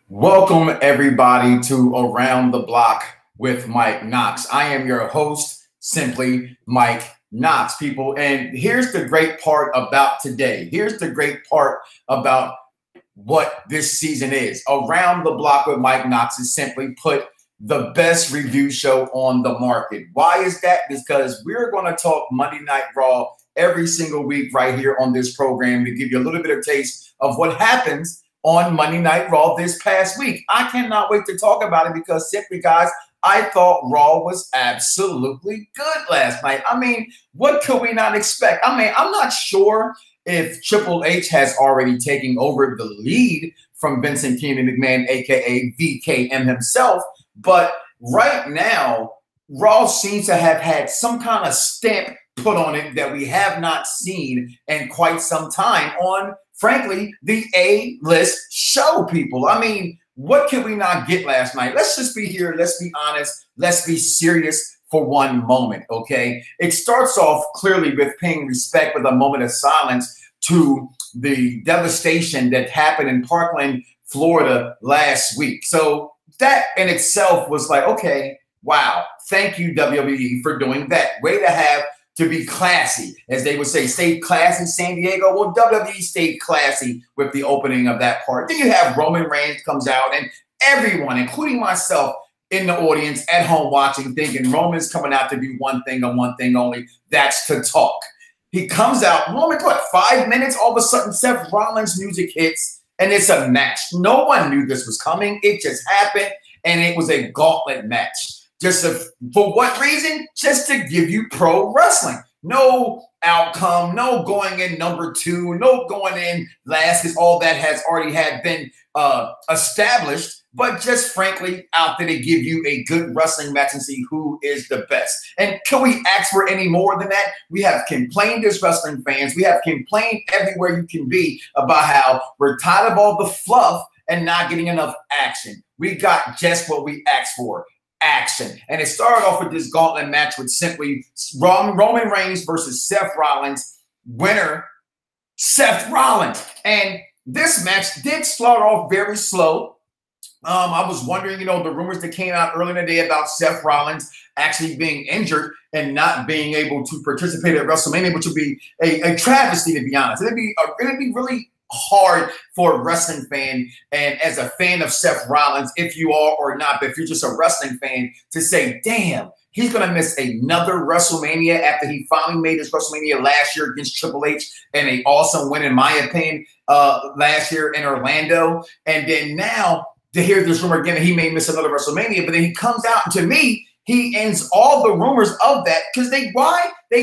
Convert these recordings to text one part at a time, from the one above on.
Welcome, everybody, to Around the Block with Mike Knoxxx. I am your host, simply Mike Knoxxx, people. And here's the great part about today. Here's the great part about what this season is. Around the Block with Mike Knoxxx is simply put the best review show on the market. Why is that? Because we're going to talk Monday Night Raw every single week right here on this program to give you a little bit of taste of what happens on Monday Night Raw this past week. I cannot wait to talk about it because simply, guys, I thought Raw was absolutely good last night. I mean, what could we not expect? I mean, I'm not sure if Triple H has already taken over the lead from Vincent Keenan McMahon, a.k.a. VKM himself, but right now, Raw seems to have had some kind of stamp put on it that we have not seen in quite some time on, frankly, the A-list show, people. I mean, what could we not get last night? Let's just be here. Let's be honest. Let's be serious for one moment, okay? It starts off clearly with paying respect with a moment of silence to the devastation that happened in Parkland, Florida last week. So that in itself was like, okay, wow, thank you, WWE, for doing that. Way to be classy, as they would say. Stay classy, San Diego. Well, WWE stayed classy with the opening of that part. Then you have Roman Reigns comes out, and everyone, including myself, in the audience at home watching, thinking Roman's coming out to do one thing and one thing only. That's to talk. He comes out, Roman, what, 5 minutes? All of a sudden, Seth Rollins' music hits, and it's a match. No one knew this was coming. It just happened, and it was a gauntlet match. For what reason? Just to give you pro wrestling. No outcome, no going in number 2, no going in last, because all that has already been established, but just frankly out there to give you a good wrestling match and see who is the best. And can we ask for any more than that? We have complained as wrestling fans. We have complained everywhere you can be about how we're tired of all the fluff and not getting enough action. We got just what we asked for. Action. And it started off with this gauntlet match with simply Roman Reigns versus Seth Rollins. Winner, Seth Rollins. And this match did start off very slow. I was wondering, the rumors that came out earlier in the day about Seth Rollins actually being injured and not being able to participate at WrestleMania, which would be a travesty, to be honest. It'd be really hard for a wrestling fan, and as a fan of Seth Rollins, if you are or not, but if you're just a wrestling fan, to say, damn, he's going to miss another WrestleMania after he finally made his WrestleMania last year against Triple H and an awesome win, in my opinion, last year in Orlando. And then now to hear this rumor again that he may miss another WrestleMania, but then he comes out, and to me, he ends all the rumors of that because they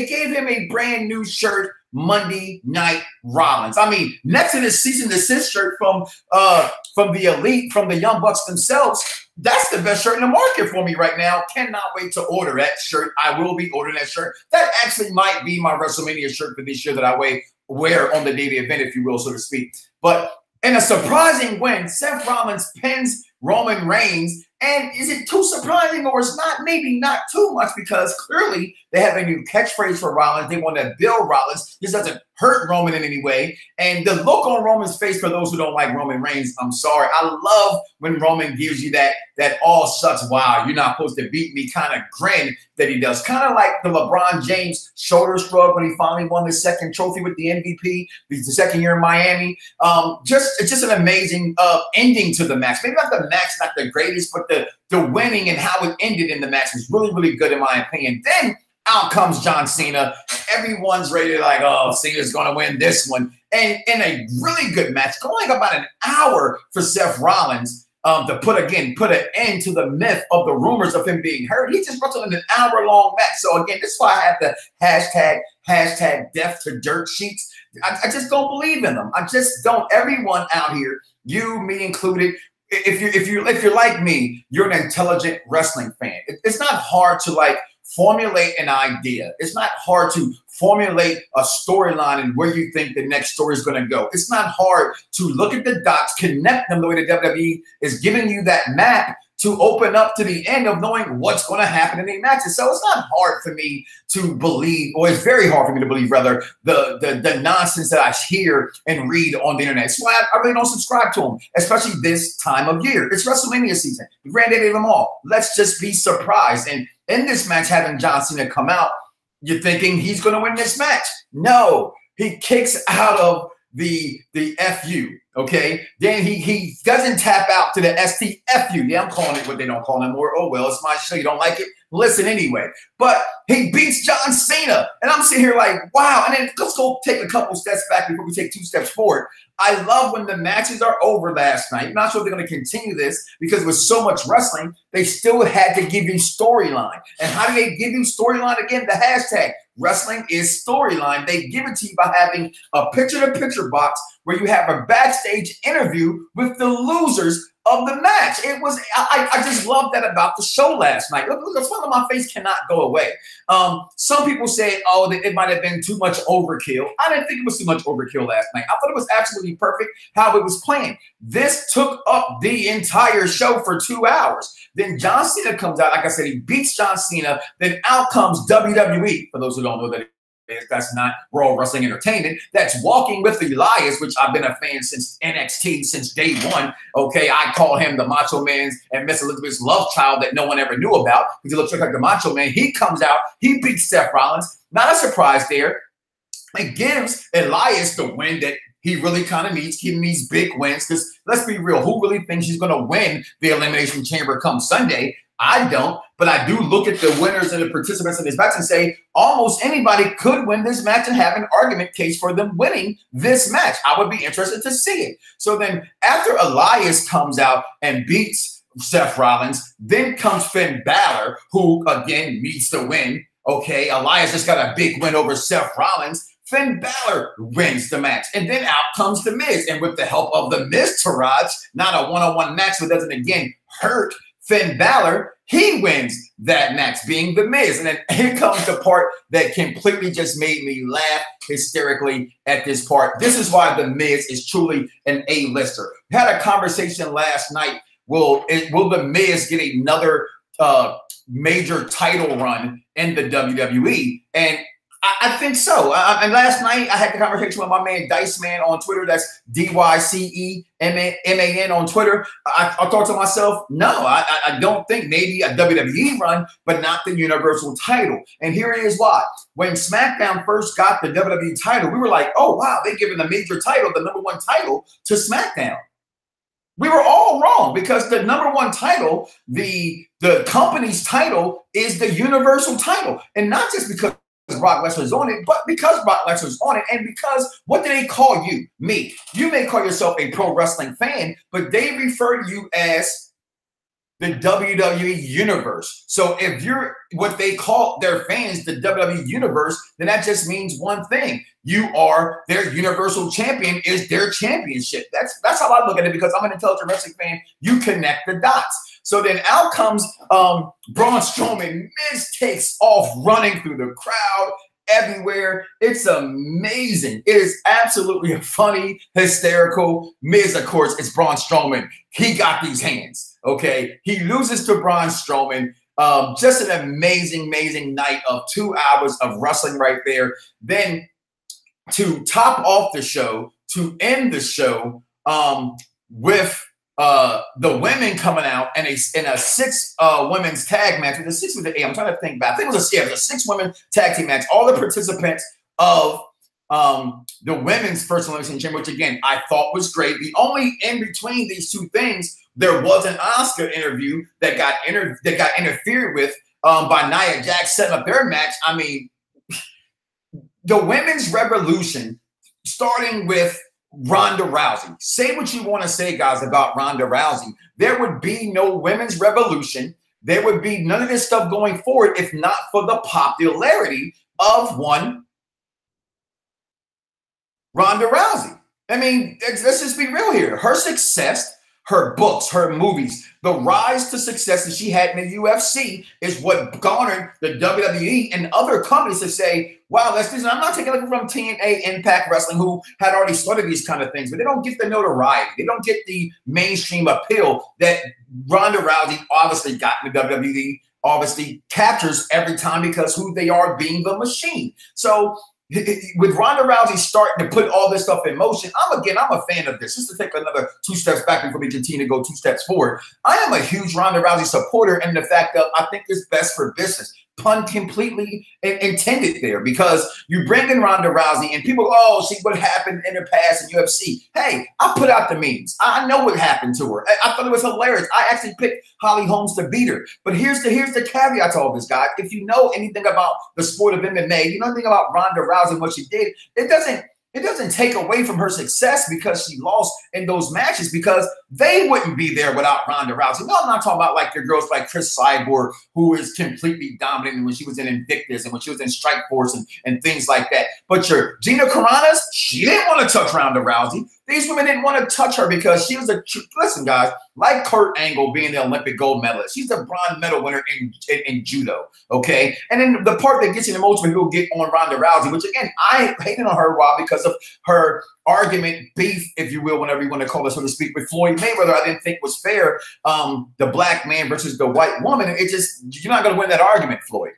gave him a brand new shirt, Monday Night Rollins. I mean, next to this cease and desist shirt from the Elite, from the Young Bucks themselves, that's the best shirt in the market for me right now. Cannot wait to order that shirt. I will be ordering that shirt. That actually might be my WrestleMania shirt for this year that I wear on the day of the event, if you will, so to speak. But in a surprising win, Seth Rollins pins Roman Reigns. And is it too surprising, or it's not? Maybe not too much, because clearly they have a new catchphrase for Rollins. They want to build Rollins. This doesn't hurt Roman in any way. And the look on Roman's face, for those who don't like Roman Reigns, I'm sorry. I love when Roman gives you that all sucks, wow, you're not supposed to beat me kind of grin that he does. Kind of like the LeBron James shoulder shrug when he finally won the second trophy with the MVP, the second year in Miami. It's just an amazing ending to the match. Maybe not the match, not the greatest, but the winning and how it ended in the match was really, really good in my opinion. Then out comes John Cena. Everyone's ready to like, oh, Cena's going to win this one. And in a really good match, going about an hour for Seth Rollins to put an end to the myth of the rumors of him being hurt. He just wrestled in an hour-long match. So again, this is why I have the hashtag death to dirt sheets. I just don't believe in them. I just don't. Everyone out here, you, me included, if you're like me, you're an intelligent wrestling fan. It's not hard to like formulate an idea. It's not hard to formulate a storyline and where you think the next story is going to go. It's not hard to look at the dots, connect them the way the WWE is giving you that map to open up to the end of knowing what's going to happen in the matches. So it's not hard for me to believe, or it's very hard for me to believe, rather, the nonsense that I hear and read on the internet. So I really don't subscribe to them, especially this time of year. It's WrestleMania season, the Granddaddy of them all. Let's just be surprised. And in this match, having John Cena come out, you're thinking he's going to win this match. No, he kicks out of the FU, okay? Then he doesn't tap out to the STFU. Yeah, I'm calling it what they don't call it anymore. Oh, well, it's my show. You don't like it? Listen anyway. But he beats John Cena. And I'm sitting here like, wow. And then let's go take a couple steps back before we take 2 steps forward. I love when the matches are over last night. I'm not sure if they're going to continue this because it was so much wrestling. They still had to give you storyline. And how do they give you storyline? Again, the hashtag wrestling is storyline. They give it to you by having a picture-to-picture box where you have a backstage interview with the losers of the match. It was, I just love that about the show last night. Look, the smile on my face cannot go away. Some people say, oh, that it might have been too much overkill. I didn't think it was too much overkill last night. I thought it was absolutely perfect how it was playing. This took up the entire show for 2 hours. Then John Cena comes out. Like I said, he beats John Cena. Then out comes WWE. For those who don't know that that's not Raw Wrestling Entertainment. That's Walking with Elias, which I've been a fan since NXT, since day one. Okay, I call him the Macho Man's and Miss Elizabeth's love child that no one ever knew about because he looks like the Macho Man. He comes out, he beats Seth Rollins. Not a surprise there. It gives Elias the win that he really kind of needs. He needs big wins because let's be real, who really thinks he's going to win the Elimination Chamber come Sunday? I don't, but I do look at the winners and the participants in this match and say almost anybody could win this match and have an argument case for them winning this match. I would be interested to see it. So then after Elias comes out and beats Seth Rollins, then comes Finn Balor, who again needs to win. Okay, Elias just got a big win over Seth Rollins. Finn Balor wins the match. And then out comes The Miz. And with the help of The Miz Taraj, not a one-on-one match that doesn't, again, hurt Finn Balor, he wins that match, being The Miz. And then here comes the part that completely just made me laugh hysterically at this part. This is why The Miz is truly an A-lister. We had a conversation last night. Will The Miz get another major title run in the WWE? And I think so. And last night I had the conversation with my man Dice Man on Twitter. That's DYCEMAN on Twitter. I thought to myself, no, I don't think, maybe a WWE run, but not the Universal title. And here is why. When SmackDown first got the WWE title, we were like, oh, wow, they're giving the major title, the #1 title, to SmackDown. We were all wrong because the #1 title, the company's title, is the Universal title. And not just because Brock Lesnar's on it, but because Brock Lesnar's on it, and because what do they call you? Me. You may call yourself a pro wrestling fan, but they refer to you as the WWE Universe. So if you're what they call their fans the WWE Universe, then that just means one thing. You are their Universal Champion, is their championship. That's how I look at it, because I'm an intelligent wrestling fan. You connect the dots. So then out comes Braun Strowman. Miz takes off running through the crowd everywhere. It's amazing. It is absolutely funny, hysterical. Miz, of course, it's Braun Strowman. He got these hands, okay? He loses to Braun Strowman. Just an amazing, amazing night of 2 hours of wrestling right there. Then to top off the show, to end the show with the women coming out in a 6 women's tag match. With a 6 with the 8. I'm trying to think back. I think it was a 6 women tag team match. All the participants of the women's first elimination chamber, which again I thought was great. The only in between these two things, there was an Oscar interview that got interfered with by Nia Jax setting up their match. I mean, the women's revolution, starting with Ronda Rousey. Say what you want to say, guys, about Ronda Rousey. There would be no women's revolution. There would be none of this stuff going forward if not for the popularity of one Ronda Rousey. I mean, let's just be real here. Her success her books, her movies, the rise to success that she had in the UFC is what garnered the WWE and other companies to say, wow, let's do this. I'm not taking it from TNA Impact Wrestling, who had already started these kind of things, but they don't get the notoriety. They don't get the mainstream appeal that Ronda Rousey obviously got in the WWE, obviously captures every time because who they are being the machine. So with Ronda Rousey starting to put all this stuff in motion, I'm a fan of this. Just to take another 2 steps back before we continue to go 2 steps forward. I am a huge Ronda Rousey supporter, and the fact that I think it's best for business. Pun completely intended there, because you bring in Ronda Rousey and people, oh, see what happened in her past in UFC. Hey, I put out the memes. I know what happened to her. I thought it was hilarious. I actually picked Holly Holmes to beat her. But here's the caveat to all this, guys. If you know anything about the sport of MMA, you know anything about Ronda Rousey and what she did, it doesn't take away from her success because she lost in those matches, because they wouldn't be there without Ronda Rousey. No, I'm not talking about like your girls like Chris Cyborg, who is completely dominant when she was in Invictus and when she was in Strikeforce and things like that. But your Gina Carano's, she didn't want to touch Ronda Rousey. These women didn't want to touch her because she was listen, guys, like Kurt Angle being the Olympic gold medalist. She's a bronze medal winner in judo, okay? And then the part that gets you the most when people get on Ronda Rousey, which again, I hated on her while because of her argument, beef, if you will, whatever you want to call it, so to speak, with Floyd Mayweather. I didn't think was fair. The black man versus the white woman. It just, you're not going to win that argument, Floyd.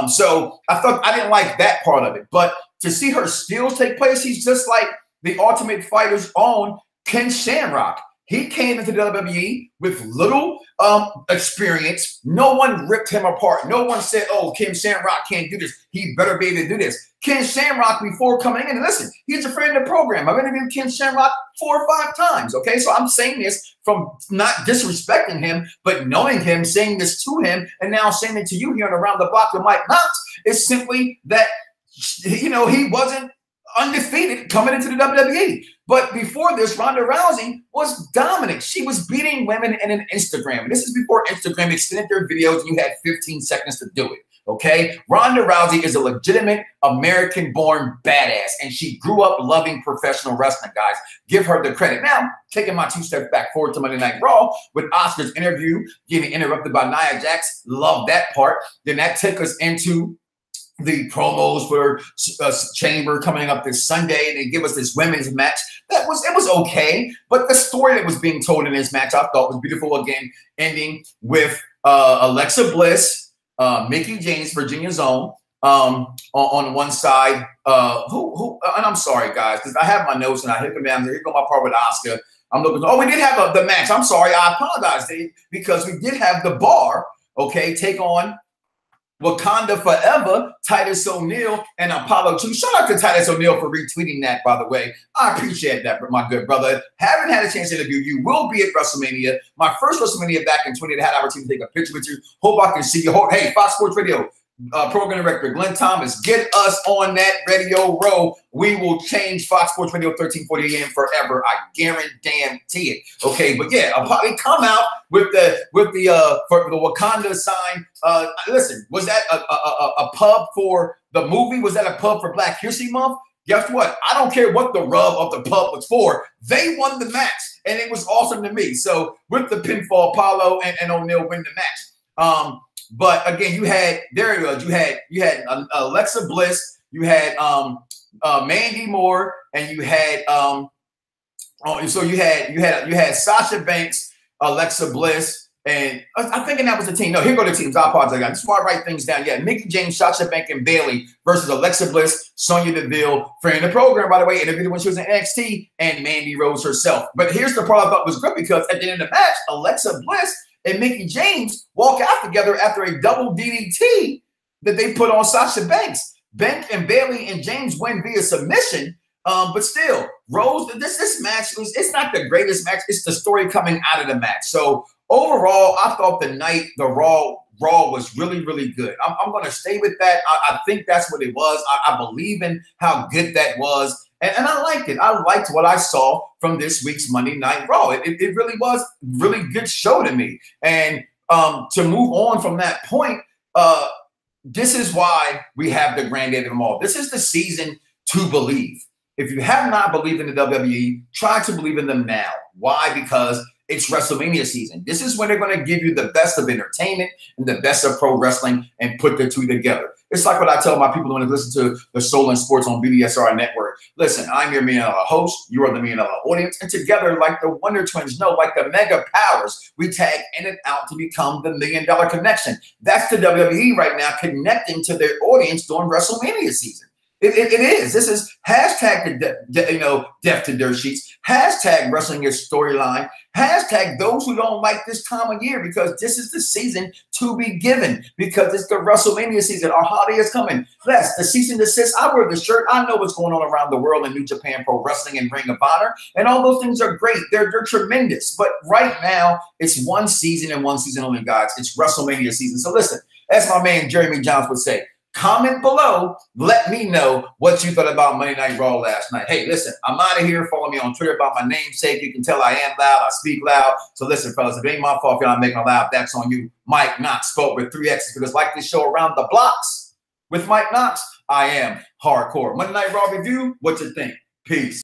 So I didn't like that part of it. But to see her skills take place, he's just like the Ultimate Fighter's own Ken Shamrock. He came into the WWE with little experience. No one ripped him apart. No one said, oh, Ken Shamrock can't do this. He better be able to do this. Ken Shamrock, before coming in, and listen, he's a friend of the program. I've interviewed Ken Shamrock 4 or 5 times, okay? So I'm saying this from not disrespecting him, but knowing him, saying this to him, and now saying it to you here on Around the Block with Mike Knoxxx is simply that, you know, he wasn't undefeated coming into the WWE. But before this, Ronda Rousey was dominant. She was beating women in an Instagram. This is before Instagram extended their videos and you had 15 seconds to do it, okay? Ronda Rousey is a legitimate American-born badass, and she grew up loving professional wrestling, guys. Give her the credit. Now, taking my 2 steps back forward to Monday Night Raw with Asuka's interview, getting interrupted by Nia Jax. Love that part. Then that took us into the promos for Chamber coming up this Sunday. They give us this women's match. It was okay, but the story that was being told in this match I thought was beautiful. Again, ending with Alexa Bliss, Mickie James, Virginia's own, on one side. And I'm sorry, guys, because I have my notes and I hit them down there. Here go my part with Asuka. I'm looking. Oh, we did have the match. I'm sorry. I apologize, Dave, because we did have the Bar, okay, take on Wakanda Forever, Titus O'Neil, and Apollo 2. Shout out to Titus O'Neil for retweeting that, by the way. I appreciate that, my good brother. Haven't had a chance to interview you. Will be at WrestleMania. My first WrestleMania back in 20. I had an opportunity to take a picture with you. Hope I can see you. Hey, Fox Sports Radio. Program Director Glenn Thomas, get us on that radio row. We will change Fox Sports Radio 1340 AM forever. I guarantee it. Okay, but yeah, I'll probably come out with the for the Wakanda sign. Listen, was that a pub for the movie? Was that a pub for Black History Month? Guess what? I don't care what the rub of the pub was for. They won the match, and it was awesome to me. So with the pinfall, Apollo and O'Neil win the match. But again, you had you had Alexa Bliss, you had Mandy Moore, and you had you had Sasha Banks, Alexa Bliss, and I'm thinking that was the team. No, here go the teams. I apologize. I just want to write things down. Yeah, Mickie James, Sasha Banks, and Bayley versus Alexa Bliss, Sonya Deville, friend of the program, by the way, interviewed when she was in NXT, and Mandy Rose herself. But here's the part I thought was good, because at the end of the match, Alexa Bliss and Mickie James walk out together after a double DDT that they put on Sasha Banks. Banks and Bayley and James win via submission, but still, Rose, this match it's not the greatest match. It's the story coming out of the match. So overall, I thought the Raw was really, really good. I'm going to stay with that. I think that's what it was. I believe in how good that was. And I liked it. I liked what I saw from this week's Monday Night Raw. It really was a really good show to me. And to move on from that point, this is why we have the Granddaddy of them all. This is the season to believe. If you have not believed in the WWE, try to believe in them now. Why? Because It's WrestleMania season. This is when they're going to give you the best of entertainment and the best of pro wrestling and put the two together. It's like what I tell my people when they listen to the Soul and Sports on BDSR Network. Listen, I'm your $1 Million host. You are the $1 Million audience. And together, like the Wonder Twins know, like the Mega Powers, we tag in and out to become the $1 Million Connection. That's the WWE right now connecting to their audience during WrestleMania season. It is. This is hashtag death to dirt sheets. Hashtag wrestling your storyline. Hashtag those who don't like this time of year, because this is the season to be given, because it's the WrestleMania season. Our holiday is coming. Yes, the season that says I wear the shirt. I know what's going on around the world in New Japan Pro Wrestling and Ring of Honor, and all those things are great. They're tremendous. But right now, it's one season and one season only, guys. It's WrestleMania season. So listen, as my man Jeremy Johns would say, comment below. Let me know what you thought about Monday Night Raw last night. Hey, listen, I'm out of here. Follow me on Twitter about my namesake. You can tell I am loud. I speak loud. So listen, fellas, if it ain't my fault if you're not making it loud, that's on you. Mike Knoxxx, spelled with 3 X's, because like this show Around the Bloxxx with Mike Knoxxx, I am hardcore. Monday Night Raw review, what you think? Peace.